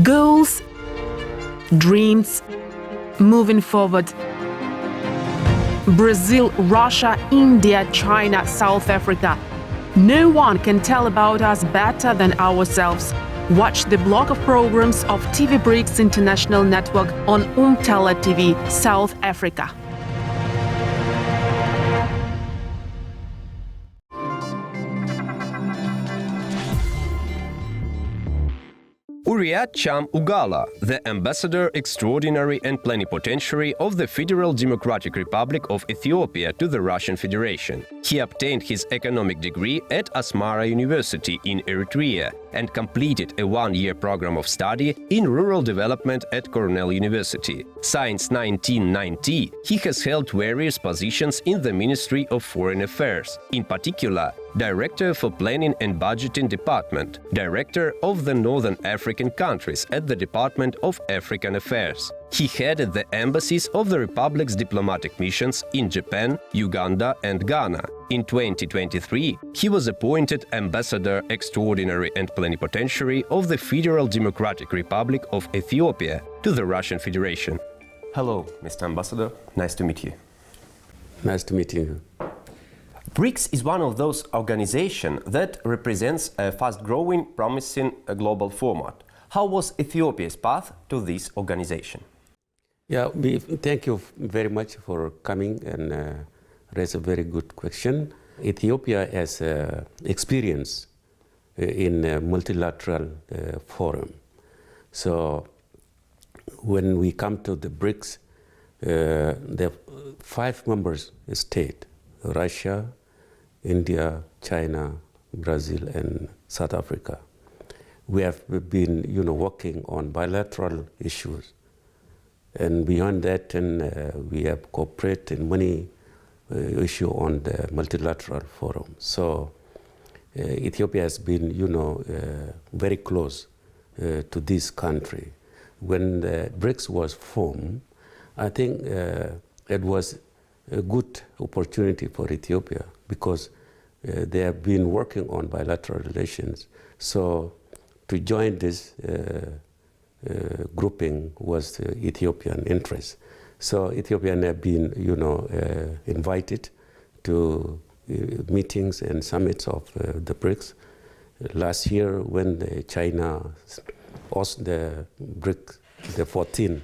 Goals, dreams, moving forward. Brazil, Russia, India, China, South Africa. No one can tell about us better than ourselves. Watch the block of programs of TV BRICS International Network on Umtala TV, South Africa. Uriat Cham Ugala, the Ambassador Extraordinary and Plenipotentiary of the Federal Democratic Republic of Ethiopia to the Russian Federation. He obtained his economic degree at Asmara University in Eritrea and completed a one-year program of study in rural development at Cornell University. Since 1990, he has held various positions in the Ministry of Foreign Affairs, in particular, Director for Planning and Budgeting Department, Director of the Northern African countries at the Department of African Affairs. He headed the embassies of the Republic's diplomatic missions in Japan, Uganda and Ghana. In 2023, he was appointed Ambassador Extraordinary and Plenipotentiary of the Federal Democratic Republic of Ethiopia to the Russian Federation. Hello, Mr. Ambassador. Nice to meet you. Nice to meet you. BRICS is one of those organizations that represents a fast-growing, promising global format. How was Ethiopia's path to this organization? Yeah, thank you very much for coming and raise a very good question. Ethiopia has experience in a multilateral forum. So when we come to the BRICS, the 5 members state, Russia, India, China, Brazil, and South Africa. We have been, working on bilateral issues, and beyond that, we have cooperated in many issues on the multilateral forum. So Ethiopia has been, very close to this country. When the BRICS was formed, I think it was a good opportunity for Ethiopia because they have been working on bilateral relations. So to join this grouping was Ethiopian interest. So Ethiopians have been, invited to meetings and summits of the BRICS. Last year, when China hosted the BRICS, the 14th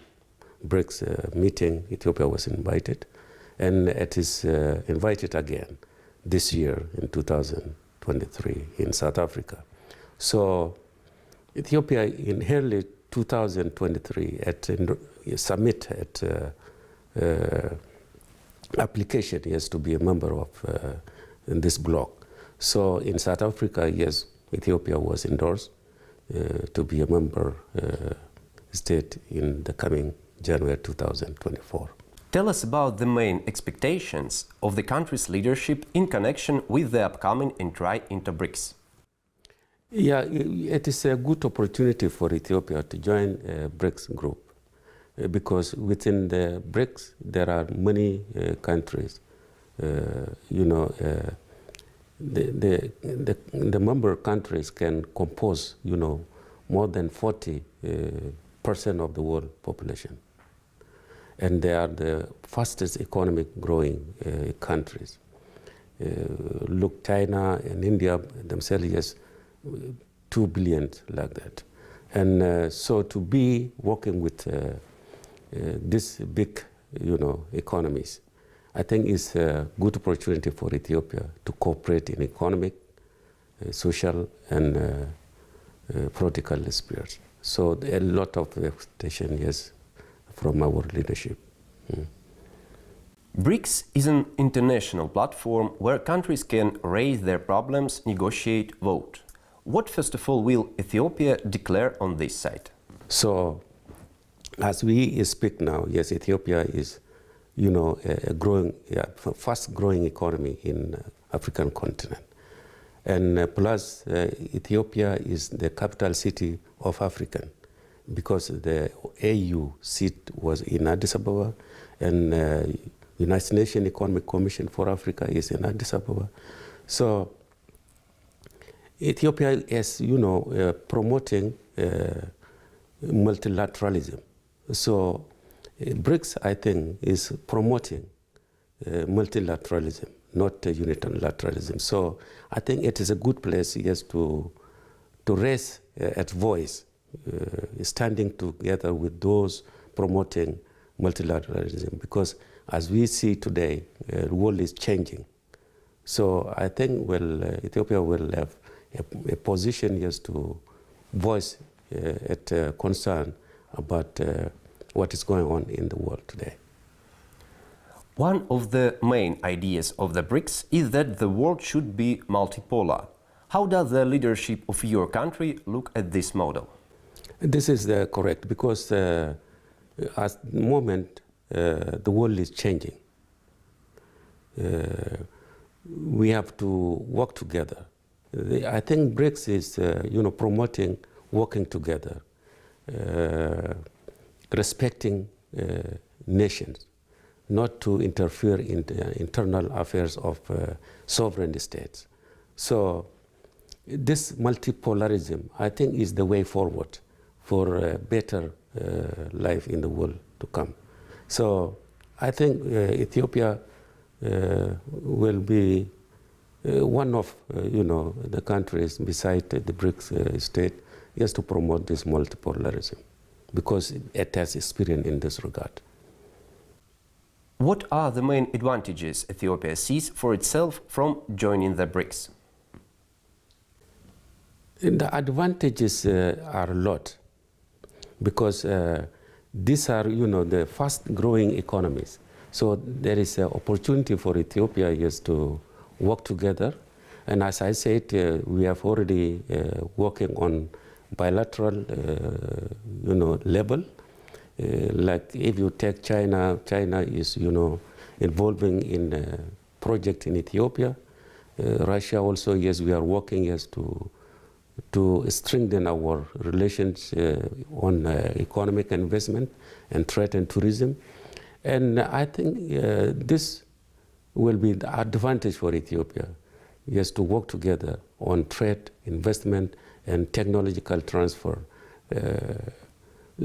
BRICS meeting, Ethiopia was invited. And it is invited again this year in 2023 in South Africa. So Ethiopia in early 2023 submitted application, yes, to be a member of in this bloc. So in South Africa, yes, Ethiopia was endorsed to be a member state in the coming January 2024. Tell us about the main expectations of the country's leadership in connection with the upcoming entry into BRICS. Yeah, it is a good opportunity for Ethiopia to join a BRICS group because within the BRICS there are many countries. The member countries can compose, more than 40% of the world population. And they are the fastest economic growing countries. Look, China and India themselves, yes, 2 billion like that. And so to be working with this big, economies, I think is a good opportunity for Ethiopia to cooperate in economic, social, and political spheres. So a lot of expectation, yes, from our leadership. BRICS is an international platform where countries can raise their problems, negotiate, vote. What, first of all, will Ethiopia declare on this side? So, as we speak now, yes, Ethiopia is, a growing, fast-growing economy in African continent. And plus, Ethiopia is the capital city of Africa, because the AU seat was in Addis Ababa, and United Nations Economic Commission for Africa is in Addis Ababa. So Ethiopia is, promoting multilateralism. So BRICS, I think, is promoting multilateralism, not unilateralism. So I think it is a good place, yes, to raise a voice, standing together with those promoting multilateralism, because as we see today, the world is changing. So I think, well, Ethiopia will have a position, yes, to voice a concern about what is going on in the world today. One of the main ideas of the BRICS is that the world should be multipolar. How does the leadership of your country look at this model? This is correct, because at the moment the world is changing. We have to work together. I think BRICS is promoting working together, respecting nations, not to interfere in the internal affairs of sovereign states. So this multipolarism, I think, is the way forward for a better life in the world to come. So I think Ethiopia will be one of the countries beside the BRICS state, just to promote this multipolarism, because it has experience in this regard. What are the main advantages Ethiopia sees for itself from joining the BRICS? The advantages are a lot, because these are, the fast-growing economies. So there is an opportunity for Ethiopia, yes, to work together. And as I said, we have already working on bilateral, level. Like if you take China, China is, involving in a project in Ethiopia. Russia also, yes, we are working, yes, to strengthen our relations on economic investment and trade and tourism. And I think this will be the advantage for Ethiopia, yes, to work together on trade, investment, and technological transfer.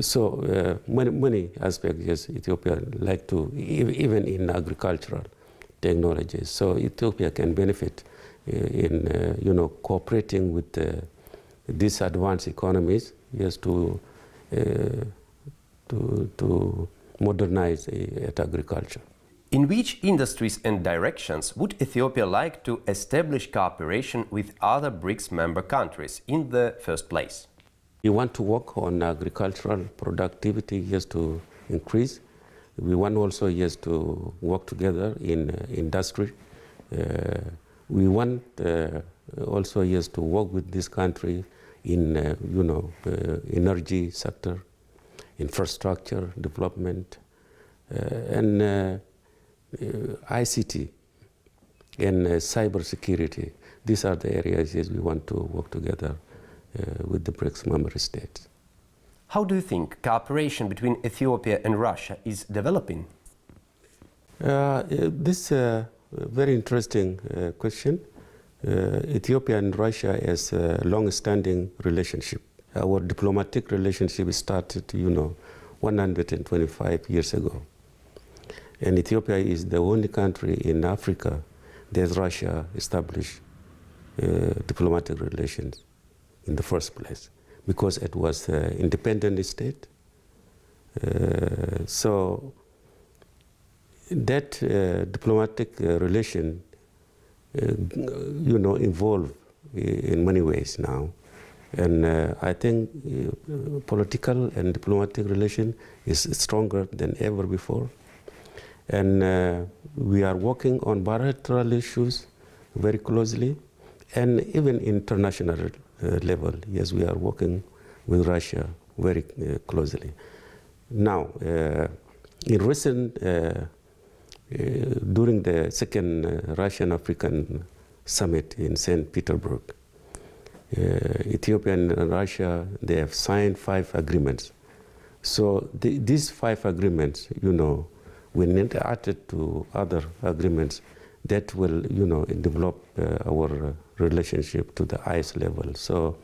So many aspects, yes, Ethiopia like to, even in agricultural technologies. So Ethiopia can benefit in, cooperating with these advanced economies, yes, to modernize agriculture. In which industries and directions would Ethiopia like to establish cooperation with other BRICS member countries in the first place? We want to work on agricultural productivity, yes, to increase. We want also, yes, to work together in industry. We want also, yes, to work with this country in, energy sector, infrastructure development, and ICT and cyber security. These are the areas, yes, we want to work together with the BRICS member states. How do you think cooperation between Ethiopia and Russia is developing? This is a very interesting question. Ethiopia and Russia has a long-standing relationship. Our diplomatic relationship started, 125 years ago. And Ethiopia is the only country in Africa that Russia established diplomatic relations in the first place, because it was an independent state. So that diplomatic relation, evolved in many ways now. And I think political and diplomatic relation is stronger than ever before. And we are working on bilateral issues very closely, and even international level, yes, we are working with Russia very closely. Now, in recent, during the second Russian-African summit in St. Petersburg, Ethiopia and Russia, they have signed 5 agreements. So these 5 agreements, will need to add to other agreements that will, develop our relationship to the highest level. So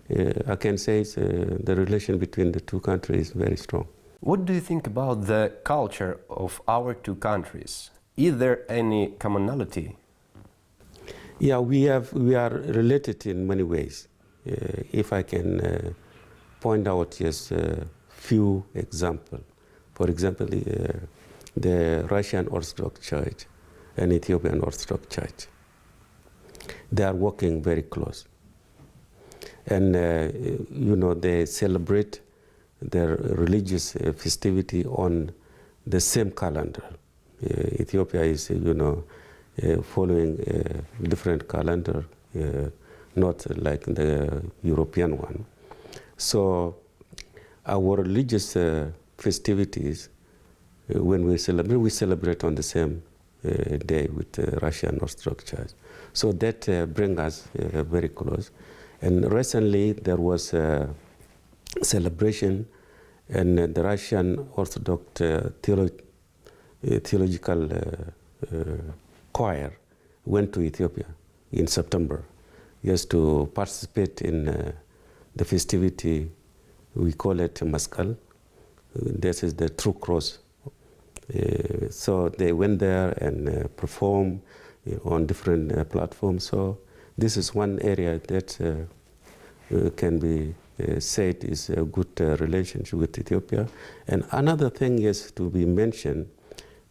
I can say the relation between the two countries is very strong. What do you think about the culture of our two countries? Is there any commonality? Yeah, we are related in many ways. If I can point out just a few examples. For example, the Russian Orthodox Church and Ethiopian Orthodox Church. They are working very close. And, they celebrate their religious festivity on the same calendar. Ethiopia is, following a different calendar, not like the European one. So our religious festivities, when we celebrate on the same day with the Russian Orthodox Church. So that brings us very close. And recently there was a celebration, and the Russian Orthodox theological choir went to Ethiopia in September just to participate in the festivity. We call it Maskal. This is the true cross. So they went there and performed on different platforms. So this is one area that can be said is a good relationship with Ethiopia. And another thing is to be mentioned,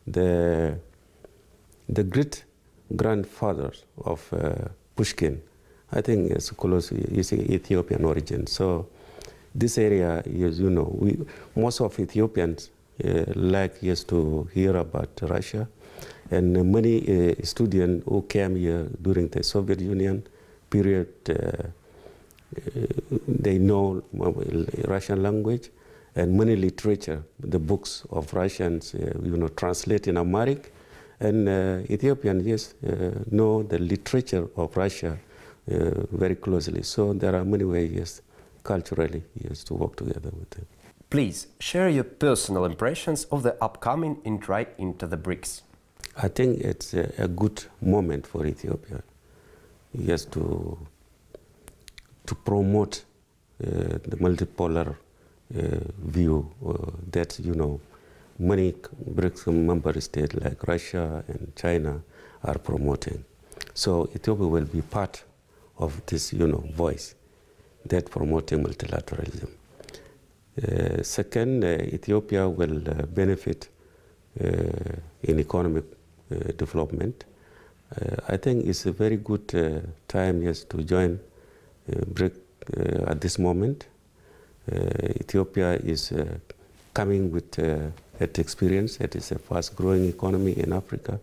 the great grandfather of Pushkin, I think is close, is Ethiopian origin. So this area is, most of Ethiopians like used to hear about Russia, and many students who came here during the Soviet Union period, they know Russian language, and many literature, the books of Russians, translate in Amharic, and Ethiopians, yes, know the literature of Russia very closely. So there are many ways, yes, culturally, yes, to work together with them. Please share your personal impressions of the upcoming entry into the BRICS. I think it's a good moment for Ethiopia, yes, to promote the multipolar view that, many BRICS member states like Russia and China are promoting. So Ethiopia will be part of this, voice that promoting multilateralism. Second, Ethiopia will benefit in economic development. I think it's a very good time, yes, to join BRIC at this moment. Ethiopia is coming with experience. It is a fast-growing economy in Africa.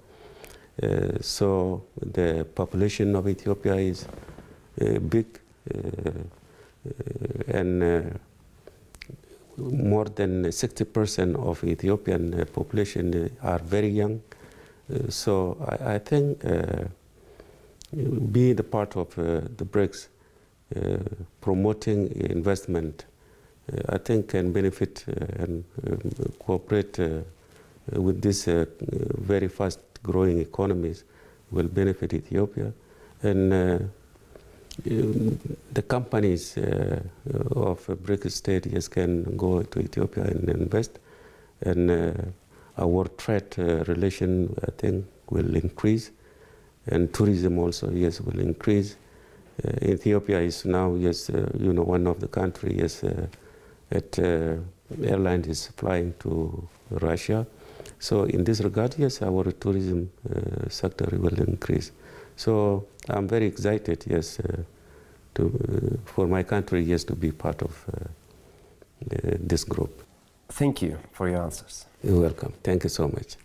So the population of Ethiopia is big, and more than 60% of Ethiopian population are very young. So I think being the part of the BRICS, promoting investment, I think can benefit and cooperate with these very fast-growing economies will benefit Ethiopia. And the companies of BRICS states, yes, can go to Ethiopia and invest. And our trade relation, I think, will increase. And tourism also, yes, will increase. Ethiopia is now, yes, one of the countries, yes, that airline is flying to Russia. So in this regard, yes, our tourism sector will increase. So I'm very excited, yes, for my country, yes, to be part of this group. Thank you for your answers. You're welcome. Thank you so much.